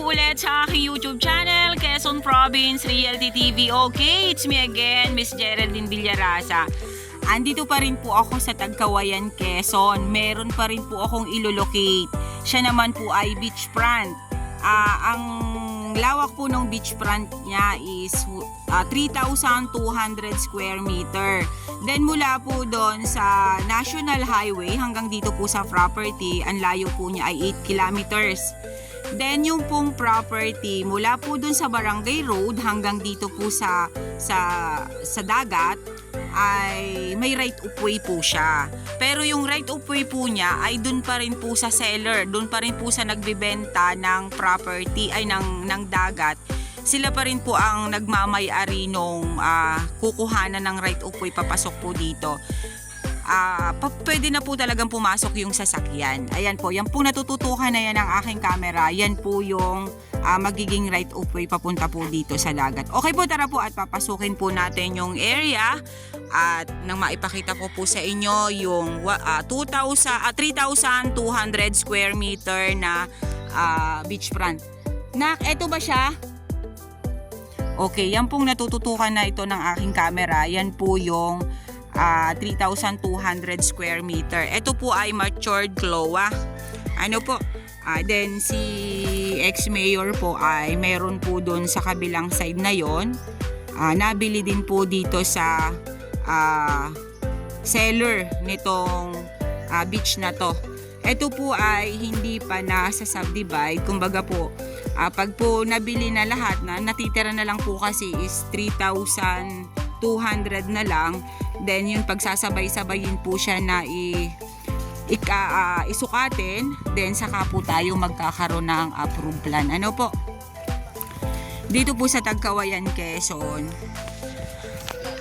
ulit sa aking YouTube channel, Quezon Province Realty TV. Okay, it's me again, Miss Geraldine Villarasa. Andito pa rin po ako sa Tagkawayan, Quezon. Meron pa rin po akong ilolocate. Siya naman po ay beachfront. Ang lawak po ng beachfront niya is 3,200 square meter. Then mula po doon sa National Highway hanggang dito po sa property, ang layo po niya ay 8 kilometers. Then yung pong property mula po doon sa Barangay Road hanggang dito po sa dagat ay may right of way po siya. Pero yung right of way po niya ay doon pa rin po sa seller, doon pa rin po sa nagbebenta ng property ay ng dagat. Sila pa rin po ang nagmamay-ari nung kukuhanan ng right of way papasok po dito. Pwede na po talagang pumasok yung sasakyan. Ayan po, yan po natututukan na yan ng aking camera. Yan po yung magiging right of way papunta po dito sa dagat. Okay po, tara po at papasukin po natin yung area at nang maipakita ko po sa inyo yung 3,200 square meter na beachfront. Nak, eto ba siya? Okay, yan pong natututukan na ito ng aking camera. Yan po yung 3,200 square meter. Ito po ay matured CLOA. Ano po? Then si ex-mayor po ay meron po doon sa kabilang side na yon. Nabili din po dito sa seller nitong beach na to. Ito po ay hindi pa nasa-subdivide. Kumbaga po, pag po nabili na lahat na, natitira na lang po kasi is 3,200 na lang. Then yung pagsasabay-sabayin po siya na isukatin, then saka po tayo magkakaroon ng approved plan. Ano po? Dito po sa Tagkawayan, Quezon,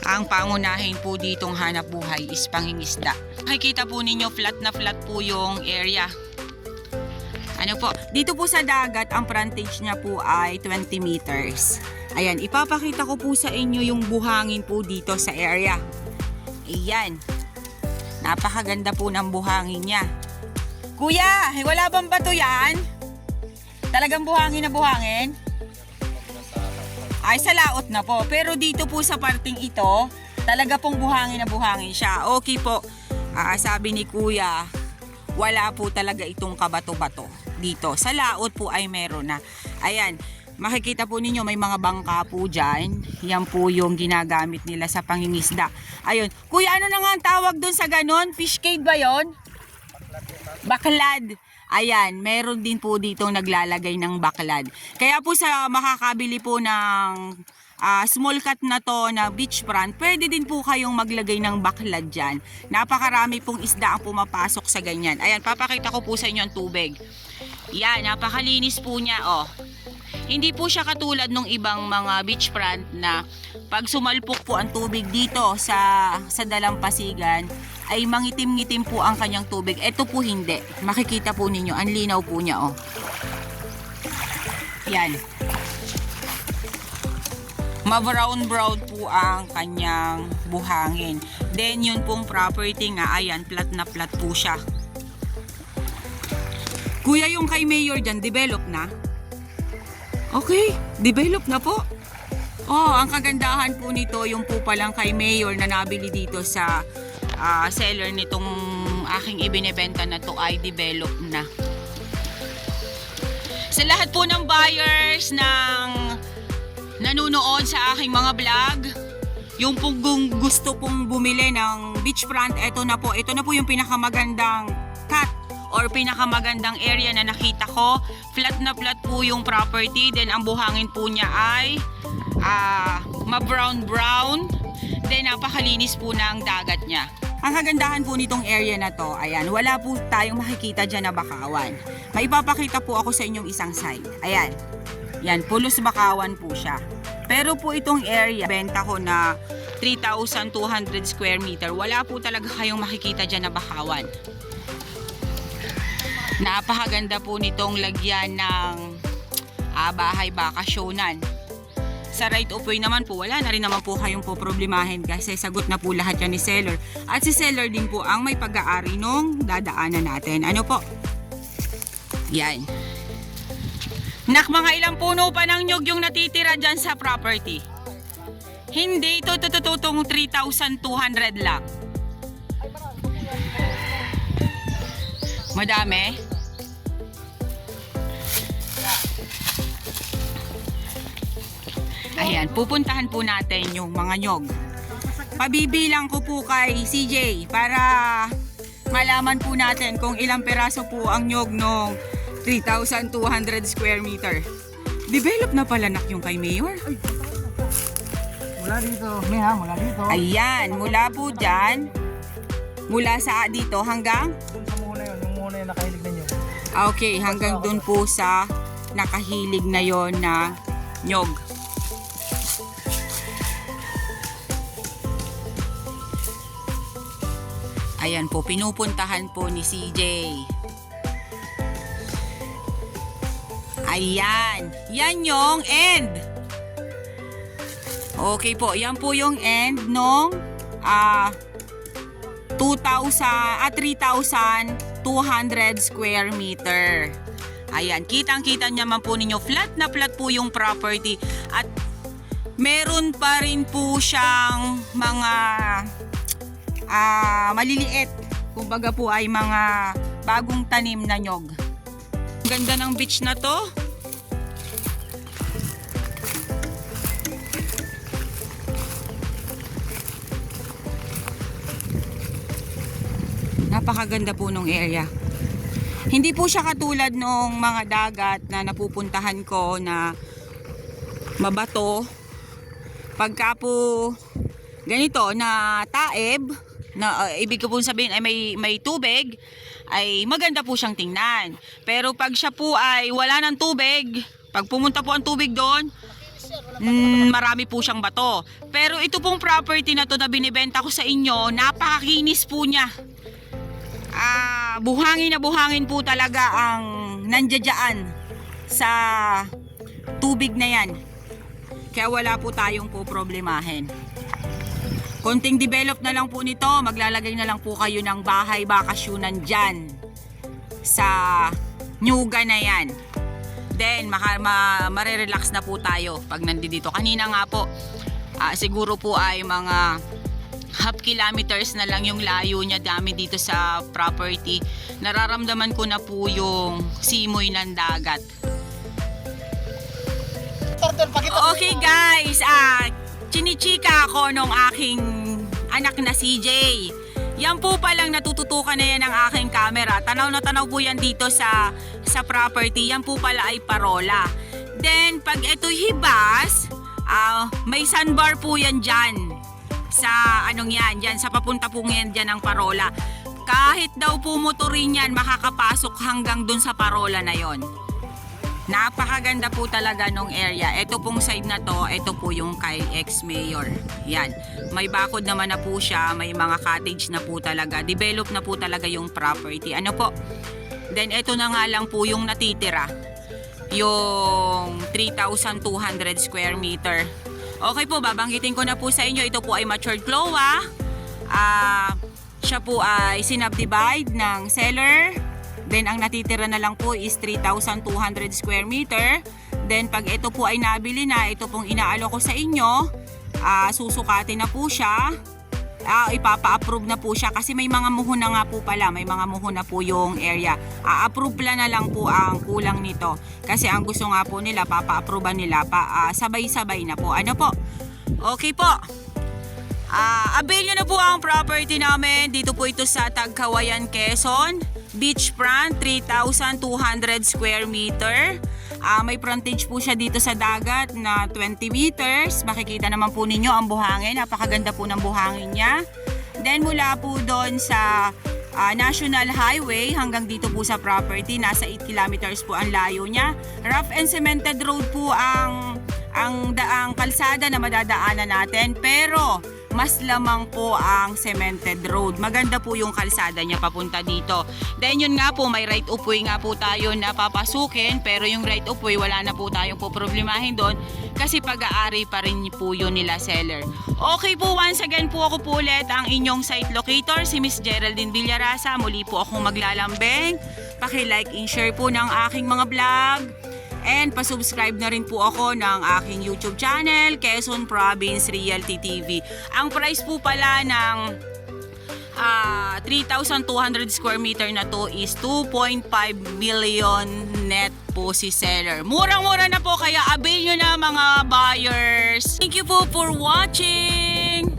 ang pangunahin po ditong hanap buhay is pangingisda. Makikita po ninyo flat na flat po yung area. Ano po? Dito po sa dagat, ang frontage niya po ay 20 meters. Ayan, ipapakita ko po sa inyo yung buhangin po dito sa area. Ayan. Napakaganda po ng buhangin niya. Kuya, wala bang bato yan? Talagang buhangin na buhangin? Ay, sa laot na po. Pero dito po sa parting ito, talaga pong buhangin na buhangin siya. Okay po. Sabi ni Kuya, wala po talaga itong kabato-bato dito. Sa laot po ay meron na. Ayan. Makikita po ninyo may mga bangka po dyan. Yan po yung ginagamit nila sa pangingisda. Ayun. Kuya, ano na nga ang tawag doon sa ganon? Fish cage ba yon? Baklad. Ayan, meron din po dito naglalagay ng baklad. Kaya po sa makakabili po ng small cut na to na beachfront, pwede din po kayong maglagay ng baklad dyan. Napakarami pong isda ang pumapasok sa ganyan. Ayan, papakita ko po sa inyo ang tubig. Yan, napakalinis po niya. Oh. Hindi po siya katulad ng ibang mga beachfront na pag sumalpok po ang tubig dito sa dalampasigan ay mangitim-ngitim po ang kanyang tubig. Ito po hindi. Makikita po ninyo, ang linaw po niya. Oh. Yan. Ma-brown-brown po ang kanyang buhangin. Then yun pong property nga, ayan, flat na flat po siya. Kuya, yung kay Mayor dyan, develop na? Okay, develop na po. Oh, ang kagandahan po nito, yung po palang kay Mayor na nabili dito sa seller nitong aking ibinebenta na to ay develop na. Sa lahat po ng buyers ng nanunood sa aking mga vlog, yung pong gusto pong bumili ng beachfront, ito na po yung pinakamagandang cut or pinakamagandang area na nakita ko. Flat na flat po yung property. Then ang buhangin po niya ay ma-brown-brown. Then napakalinis po ng dagat niya. Ang kagandahan po nitong area na to, ayan, wala po tayong makikita dyan na bakawan. May ipapakita po ako sa inyong isang side. Ayan. Yan, pulos bakawan po siya. Pero po itong area, benta ko na 3,200 square meter. Wala po talaga kayong makikita dyan na bakawan. Napakaganda po nitong lagyan ng bahay bakasyonan. Sa right of way naman po, wala na rin naman po kayong poproblemahin kasi sagot na po lahat yan ni seller. At si seller din po ang may pag-aari nung dadaanan natin. Ano po? Yan. Nak, mga ilang puno pa ng nyug yung natitira dyan sa property? Hindi, ito 3,200 lang. Madami? Ayan, pupuntahan po natin yung mga nyog. Pabibilang ko po kay CJ para malaman po natin kung ilang peraso po ang nyog ng 3,200 square meter. Develop na pala nak yung kay Mayor. Mula dito, Meha, mula dito. Ayan, mula po dyan, mula sa dito hanggang? Doon sa muna yun, yung muna yung nakahilig na nyo. Okay, hanggang dun po sa nakahilig na yon na nyog. Ayan po, pinupuntahan po ni CJ. Ayan, yan yung end. Okay po, yan po yung end nung 3,200 square meter. Ayan, kitang-kita naman po ninyo, flat na flat po yung property at meron pa rin po siyang mga maliliit. Kumbaga po ay mga bagong tanim na nyog. Ganda ng beach na to. Napakaganda po nung area. Hindi po siya katulad nung mga dagat na napupuntahan ko na mabato. Pagka po ganito na taeb, na ibig ko po sabihin ay may tubig, ay maganda po siyang tingnan. Pero pag siya po ay wala ng tubig, pag pumunta po ang tubig doon, marami po siyang bato. Pero ito pong property na to na binibenta ko sa inyo, napakakinis po niya. Buhangin na buhangin po talaga ang nandiyan sa tubig na yan. Kaya wala po tayong po problemahin. Konting develop na lang po nito, maglalagay na lang po kayo ng bahay bakasyunan dyan sa nyuga na yan. Then marerelax na po tayo pag nandito. Kanina nga po, siguro po ay mga half kilometers na lang yung layo niya dami dito sa property. Nararamdaman ko na po yung simoy ng dagat. Okay guys, chinichika ako nung aking anak na CJ. Yan po palang natututukan na yan ng aking camera. Tanaw na tanaw po yan dito sa property. Yan po pala ay parola. Then pag ito hibas, may sandbar po yan dyan. Sa anong yan, dyan sa papunta po ngayon dyan ng parola. Kahit daw po motorin yan, makakapasok hanggang dun sa parola na yon. Napakaganda po talaga nung area. Ito pong side na to, ito po yung kay ex-mayor. Yan. May bakod naman na po siya, may mga cottage na po talaga. Develop na po talaga yung property. Ano po? Then ito na nga lang po yung natitira. Yung 3,200 square meter. Okay po, babanggitin ko na po sa inyo. Ito po ay matured CLOA. Siya po ay sinubdivide ng seller. Then ang natitira na lang po is 3,200 square meter. Then pag ito po ay nabili na, ito pong inaalo ko sa inyo, susukatin na po siya. Ipapa-approve na po siya kasi may mga muhon na nga po pala, may mga muhon na po yung area. Approve na lang po ang kulang nito. Kasi ang gusto nga po nila, papa-approve nila, sabay-sabay na po. Ano po? Okay po. Avail nyo na po ang property namin. Dito po ito sa Tagkawayan, Quezon. Beachfront, 3,200 square meter. May frontage po siya dito sa dagat na 20 meters. Makikita naman po ninyo ang buhangin. Napakaganda po ng buhangin niya. Then mula po doon sa National Highway hanggang dito po sa property, nasa 8 kilometers po ang layo niya. Rough and cemented road po ang kalsada na madadaanan natin. Pero mas lamang po ang cemented road. Maganda po yung kalsada niya papunta dito. Then yun nga po, may right of way nga po tayo na papasukin, pero yung right of way wala na po tayong po problemahin doon kasi pag-aari pa rin po yun nila seller. Okay po, once again po ako po ulit ang inyong site locator, si Miss Geraldine Villarasa. Muli po akong maglalambing. Paki-like and share po ng aking mga vlog. And pasubscribe na rin po ako ng aking YouTube channel, Quezon Province Realty TV. Ang price po pala ng 3,200 square meter na to is 2.5 million net po si seller. Murang-mura na po, kaya avail nyo na mga buyers. Thank you po for watching!